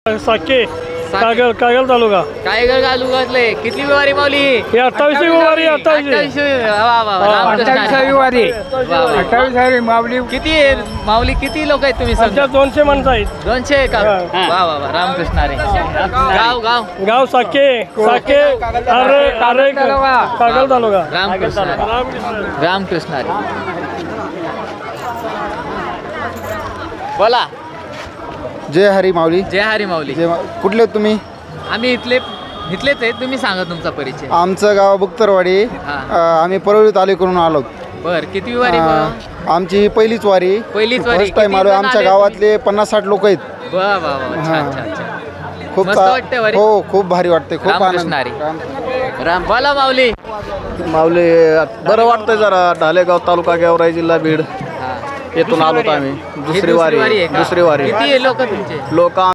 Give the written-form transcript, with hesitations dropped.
साके कागल कागल तालुका कायगड तालुक्यातले किती वारी माऊली? हे 28वी वारी 28वी वा वा वा. 28वी वारी 28वी माऊली. किती माऊली किती लोक आहेत तुम्ही? सध्या 200 माणसं आहेत. 200 का? वा वा वा. रामकृष्ण हरी. गाव गाव गाव साके साके अरे अरे कागल तालुका. रामकृष्ण हरी. रामकृष्ण हरी. बोला. जय हरी माऊली. जय हरी माऊली. कुठले तुम्ही? आम्ही इथलेच आहे. तुम्ही सांगा तुमचा परिचय. आमचं गाव बुक्तरवाडी. आम्ही परळी तालुक्यावरून आलो. बर किती वारी? आमची पहिलीच वारी. पहिलीच वारी. फर्स्ट टाइम आलो. आमच्या गावातले 50-60 लोक आहेत. वा वा वा. छान छान छान. खूप मस्त वाटते वारी? हो खूप भारी वाटते. खूप रामकृष्ण आनंद. हरी. राम बोला माऊली. माऊली बरं वाटतंय जरा. ढालेगाव तालुका गेवराई जिल्हा बीड येथून आलो आम्ही. दुसरी वारी. आहे का? दुसरी वारी किती लोक तुमचे? लोक